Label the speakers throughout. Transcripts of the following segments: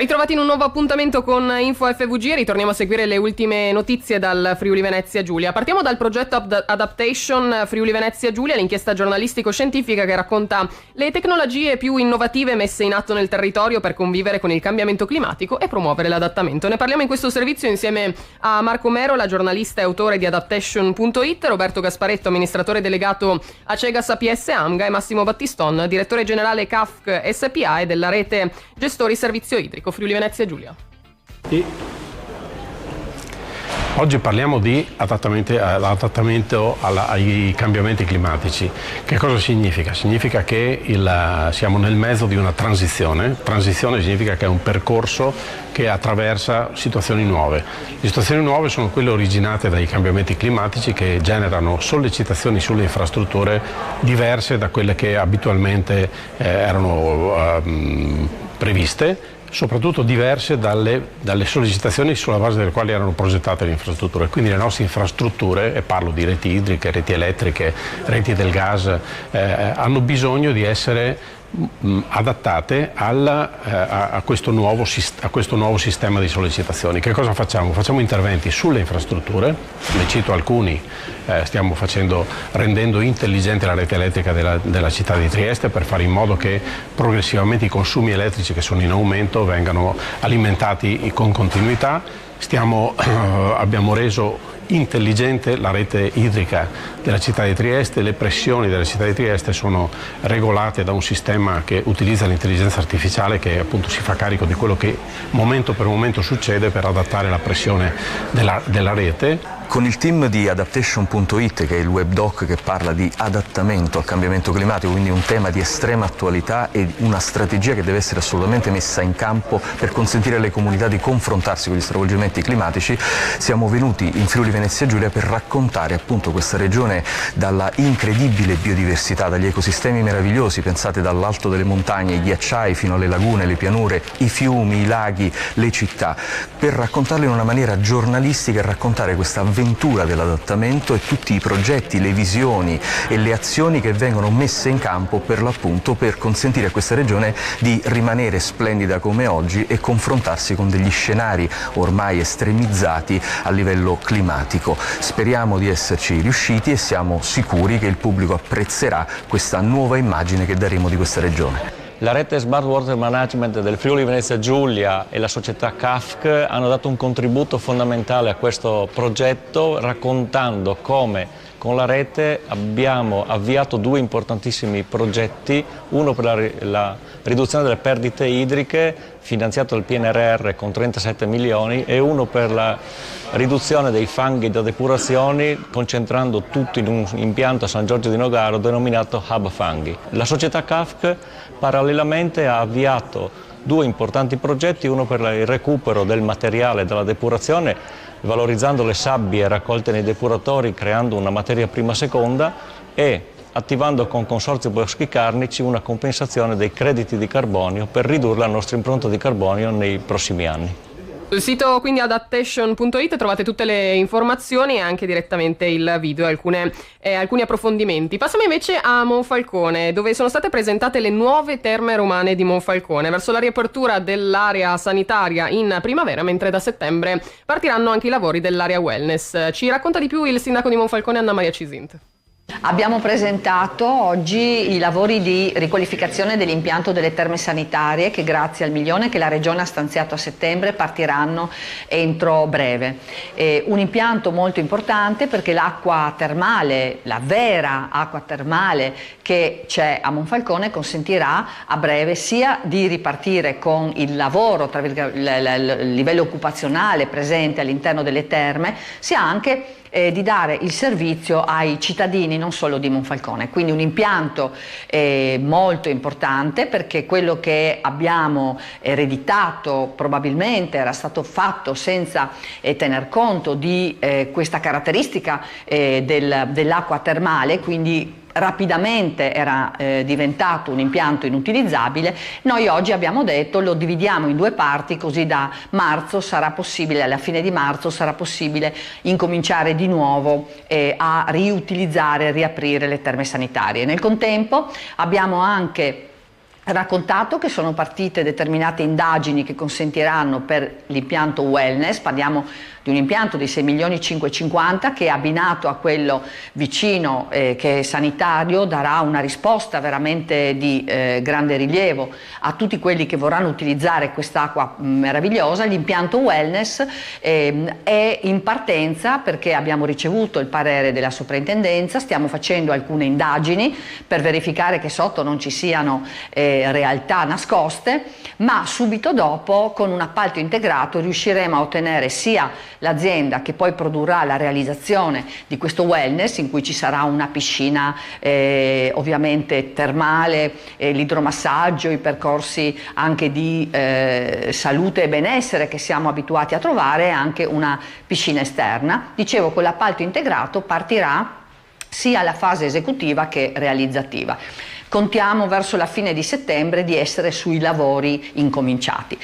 Speaker 1: Ritrovati in un nuovo appuntamento con Info FVG. Ritorniamo a seguire le ultime notizie dal Friuli Venezia Giulia. Partiamo dal progetto Adaptation Friuli Venezia Giulia, l'inchiesta giornalistico-scientifica che racconta le tecnologie più innovative messe in atto nel territorio per convivere con il cambiamento climatico e promuovere l'adattamento. Ne parliamo in questo servizio insieme a Marco Mero, la giornalista e autore di Adaptation.it, Roberto Gasparetto, amministratore delegato a Cegas APS Amga, e Massimo Battiston, direttore generale CAFC SPA e della rete gestori servizio idrico Friuli Venezia Giulia.
Speaker 2: Oggi parliamo di adattamento ai cambiamenti climatici. Che cosa significa? Significa che siamo nel mezzo di una transizione. Transizione significa che è un percorso che attraversa situazioni nuove. Le situazioni nuove sono quelle originate dai cambiamenti climatici che generano sollecitazioni sulle infrastrutture diverse da quelle che abitualmente erano previste, soprattutto diverse dalle sollecitazioni sulla base delle quali erano progettate le infrastrutture. Quindi le nostre infrastrutture, e parlo di reti idriche, reti elettriche, reti del gas, hanno bisogno di essere adattate a questo nuovo sistema di sollecitazioni. Che cosa facciamo? Facciamo interventi sulle infrastrutture, ne cito alcuni. Stiamo rendendo intelligente la rete elettrica della città di Trieste per fare in modo che progressivamente i consumi elettrici che sono in aumento vengano alimentati con continuità. Abbiamo reso intelligente la rete idrica della città di Trieste. Le pressioni della città di Trieste sono regolate da un sistema che utilizza l'intelligenza artificiale, che appunto si fa carico di quello che momento per momento succede per adattare la pressione della rete.
Speaker 3: Con il team di Adaptation.it, che è il webdoc che parla di adattamento al cambiamento climatico, quindi un tema di estrema attualità e una strategia che deve essere assolutamente messa in campo per consentire alle comunità di confrontarsi con gli stravolgimenti climatici, siamo venuti in Friuli Venezia Giulia per raccontare appunto questa regione dalla incredibile biodiversità, dagli ecosistemi meravigliosi, pensate dall'alto delle montagne, i ghiacciai fino alle lagune, le pianure, i fiumi, i laghi, le città, per raccontarle in una maniera giornalistica e raccontare questa avventura dell'adattamento e tutti i progetti, le visioni e le azioni che vengono messe in campo per l'appunto per consentire a questa regione di rimanere splendida come oggi e confrontarsi con degli scenari ormai estremizzati a livello climatico. Speriamo di esserci riusciti e siamo sicuri che il pubblico apprezzerà questa nuova immagine che daremo di questa regione.
Speaker 4: La rete Smart Water Management del Friuli Venezia Giulia e la società CAFC hanno dato un contributo fondamentale a questo progetto, raccontando come con la rete abbiamo avviato due importantissimi progetti, uno per la riduzione delle perdite idriche finanziato dal PNRR con 37 milioni e uno per la riduzione dei fanghi da depurazioni, concentrando tutto in un impianto a San Giorgio di Nogaro denominato Hub Fanghi. La società CAFC parallelamente ha avviato due importanti progetti, uno per il recupero del materiale dalla depurazione, valorizzando le sabbie raccolte nei depuratori, creando una materia prima seconda, e attivando con Consorzio Boschi Carnici una compensazione dei crediti di carbonio per ridurre la nostra impronta di carbonio nei prossimi anni.
Speaker 1: Sul sito quindi adaptation.it trovate tutte le informazioni e anche direttamente il video e alcuni approfondimenti. Passiamo invece a Monfalcone, dove sono state presentate le nuove terme romane di Monfalcone verso la riapertura dell'area sanitaria in primavera, mentre da settembre partiranno anche i lavori dell'area wellness. Ci racconta di più il sindaco di Monfalcone, Anna Maria Cisint.
Speaker 5: Abbiamo presentato oggi i lavori di riqualificazione dell'impianto delle terme sanitarie che, grazie al milione che la Regione ha stanziato a settembre, partiranno entro breve. Un impianto molto importante perché l'acqua termale, la vera acqua termale che c'è a Monfalcone, consentirà a breve sia di ripartire con il lavoro, tra virgolette, il livello occupazionale presente all'interno delle terme, sia anche di dare il servizio ai cittadini non solo di Monfalcone. Quindi un impianto molto importante, perché quello che abbiamo ereditato probabilmente era stato fatto senza tener conto di questa caratteristica dell'acqua termale, quindi rapidamente era diventato un impianto inutilizzabile. Noi oggi abbiamo detto lo dividiamo in due parti, così da marzo sarà possibile, alla fine di marzo sarà possibile incominciare di nuovo a riutilizzare e riaprire le terme sanitarie. Nel contempo abbiamo anche raccontato che sono partite determinate indagini che consentiranno per l'impianto wellness, parliamo di un impianto di 6.550.000 che abbinato a quello vicino che è sanitario darà una risposta veramente di grande rilievo a tutti quelli che vorranno utilizzare quest'acqua meravigliosa. L'impianto wellness è in partenza perché abbiamo ricevuto il parere della soprintendenza, stiamo facendo alcune indagini per verificare che sotto non ci siano realtà nascoste, ma subito dopo con un appalto integrato riusciremo a ottenere sia l'azienda che poi produrrà la realizzazione di questo wellness in cui ci sarà una piscina ovviamente termale, l'idromassaggio, i percorsi anche di salute e benessere che siamo abituati a trovare e anche una piscina esterna. Dicevo, con l'appalto integrato partirà sia la fase esecutiva che realizzativa. Contiamo verso la fine di settembre di essere sui lavori incominciati.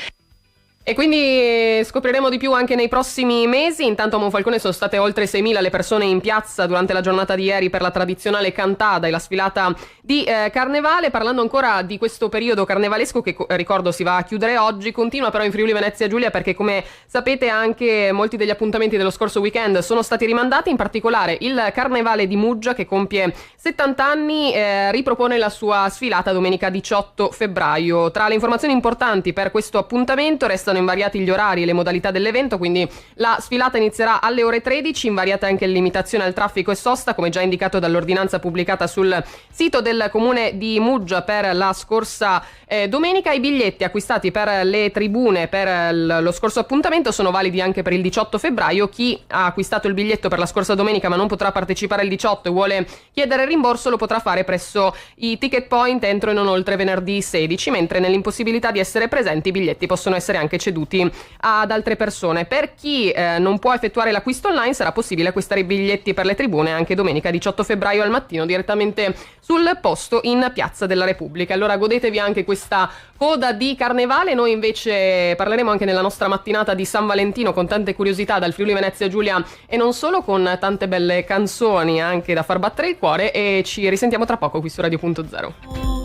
Speaker 1: E quindi scopriremo di più anche nei prossimi mesi. Intanto a Monfalcone sono state oltre 6.000 le persone in piazza durante la giornata di ieri per la tradizionale cantada e la sfilata di Carnevale. Parlando ancora di questo periodo carnevalesco che ricordo si va a chiudere oggi, continua però in Friuli Venezia Giulia perché come sapete anche molti degli appuntamenti dello scorso weekend sono stati rimandati, in particolare il Carnevale di Muggia che compie 70 anni ripropone la sua sfilata domenica 18 febbraio. Tra le informazioni importanti per questo appuntamento restano invariati gli orari e le modalità dell'evento, quindi la sfilata inizierà alle ore 13, invariata anche la limitazione al traffico e sosta come già indicato dall'ordinanza pubblicata sul sito del comune di Muggia per la scorsa domenica. I biglietti acquistati per le tribune per lo scorso appuntamento sono validi anche per il 18 febbraio. Chi ha acquistato il biglietto per la scorsa domenica ma non potrà partecipare il 18 e vuole chiedere il rimborso lo potrà fare presso i ticket point entro e non oltre venerdì 16, mentre nell'impossibilità di essere presenti i biglietti possono essere anche ceduti ad altre persone. Per chi non può effettuare l'acquisto online sarà possibile acquistare i biglietti per le tribune anche domenica 18 febbraio al mattino direttamente sul posto in Piazza della Repubblica. Allora godetevi anche questa coda di Carnevale. Noi invece parleremo anche nella nostra mattinata di San Valentino con tante curiosità dal Friuli Venezia Giulia e non solo, con tante belle canzoni anche da far battere il cuore, e ci risentiamo tra poco qui su Radio.0.